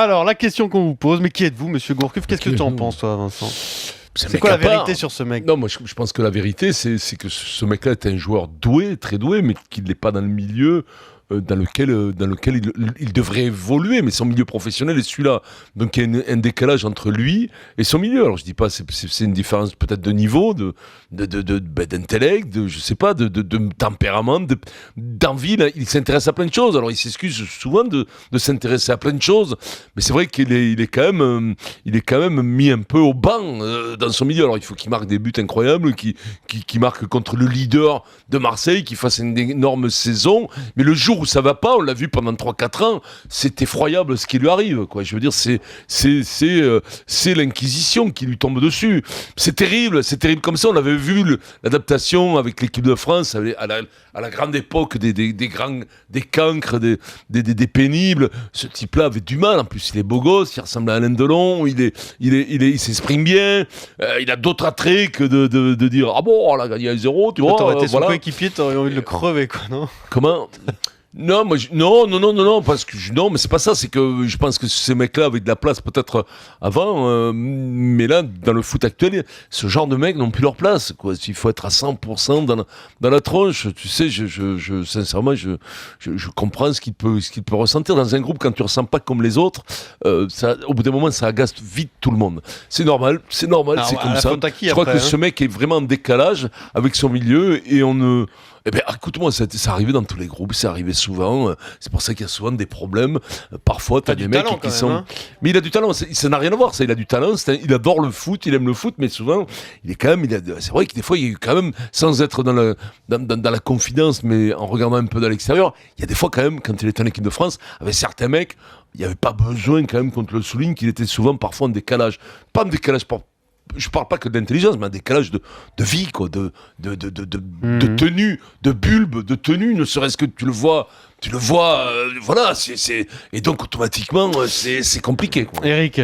Alors, la question qu'on vous pose, mais qui êtes-vous, monsieur Gourcuff? Qu'est-ce que tu en penses, toi, Vincent? C'est quoi la vérité sur ce mec? Non, moi je pense que la vérité, c'est que ce mec-là est un joueur doué, très doué, mais qu'il n'est pas dans le milieu dans lequel il devrait évoluer, mais son milieu professionnel est celui-là. Donc il y a un décalage entre lui et son milieu. Alors je dis pas, c'est une différence peut-être de niveau, d'intellect, je sais pas, de tempérament, d'envie. Il s'intéresse à plein de choses. Alors il s'excuse souvent de s'intéresser à plein de choses, mais c'est vrai qu'il est quand même mis un peu au banc dans son milieu. Alors il faut qu'il marque des buts incroyables, qu'il marque contre le leader de Marseille, qu'il fasse une énorme saison, mais le jour où ça va pas, on l'a vu pendant 3-4 ans, c'est effroyable ce qui lui arrive, quoi. Je veux dire, c'est l'inquisition qui lui tombe dessus. C'est terrible comme ça. On avait vu l'adaptation avec l'équipe de France à la grande époque des grands, des cancres, des pénibles. Ce type-là avait du mal. En plus, il est beau gosse, il ressemble à Alain Delon, il s'exprime bien, il a d'autres attraits que de dire ah bon, on a gagné à 0, tu vois. T'aurais été son coéquipier, t'aurais envie de le crever, quoi, non? Comment? Non, non, parce que non, mais c'est pas ça. C'est que je pense que ces mecs-là avaient de la place peut-être avant, mais là, dans le foot actuel, ce genre de mecs n'ont plus leur place, quoi. Il faut être à 100% dans la tronche. Tu sais, sincèrement, je comprends ce qu'il peut ressentir dans un groupe quand tu ressens pas comme les autres. Au bout d'un moment, ça agace vite tout le monde. C'est normal, alors, c'est comme ça. Je crois que ce mec est vraiment en décalage avec son milieu et on ne. Eh bien, écoute-moi, ça arrivé dans tous les groupes, c'est arrivé souvent. C'est pour ça qu'il y a souvent des problèmes. Parfois, t'as des mecs qui sont. Hein. Mais il a du talent, ça n'a rien à voir. Ça, il a du talent. Il adore le foot, il aime le foot, mais souvent, il est quand même. C'est vrai que des fois, il est quand même, sans être dans la confidence, mais en regardant un peu de l'extérieur, il y a des fois quand même, quand il était en équipe de France, avec certains mecs, il n'y avait pas besoin quand même qu'on te le souligne qu'il était souvent parfois en décalage. Pas en décalage je parle pas que d'intelligence, mais un décalage de vie, quoi, de tenue, de bulbe, de tenue, ne serait-ce que tu le vois, voilà, et donc automatiquement, c'est compliqué, quoi. Eric.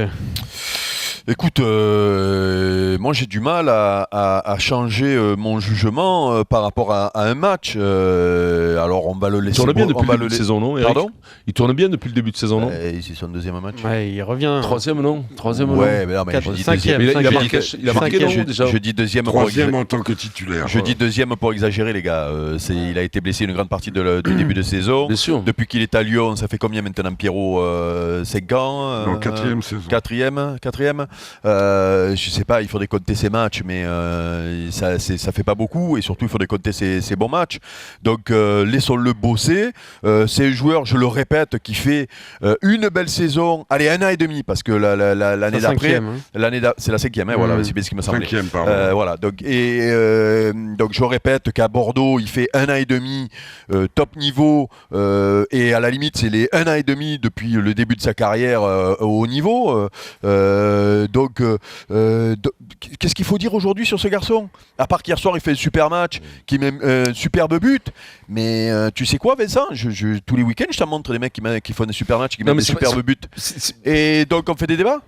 Écoute, moi j'ai du mal à changer mon jugement par rapport à un match. Alors on va le laisser. Il tourne bien depuis le début de saison, non, Eric? Pardon? Il tourne bien depuis le début de saison, non? C'est son deuxième match. Ouais, il revient. Troisième, non? Ouais, mais non, mais je dis deuxième. Il a marqué, non, déjà? Je dis deuxième. Troisième en tant que titulaire. Je dis deuxième pour exagérer, les gars. Il a été blessé une grande partie du début de saison. Bien sûr. Depuis qu'il est à Lyon, ça fait combien maintenant, Pierrot? 5 ans? Non, quatrième saison. Quatrième. Je sais pas, il faudrait compter ses matchs, mais ça fait pas beaucoup, et surtout il faudrait compter ses bons matchs. Donc laissons-le bosser. C'est un joueur, je le répète, qui fait une belle saison. Allez, 1 an et demi, parce que l'année d'après, c'est la cinquième, hein, voilà, c'est bien ce qui me semblait. Cinquième, pardon. Voilà. Donc je répète qu'à Bordeaux, il fait 1 an et demi top niveau, et à la limite, c'est les 1 an et demi depuis le début de sa carrière au haut niveau. Donc, qu'est-ce qu'il faut dire aujourd'hui sur ce garçon? À part qu'hier soir, il fait un super match, qui met un superbe but. Mais tu sais quoi, Vincent? Tous les week-ends, je t'en montre des mecs qui font des super matchs, qui mettent des superbes buts. Et donc, on fait des débats?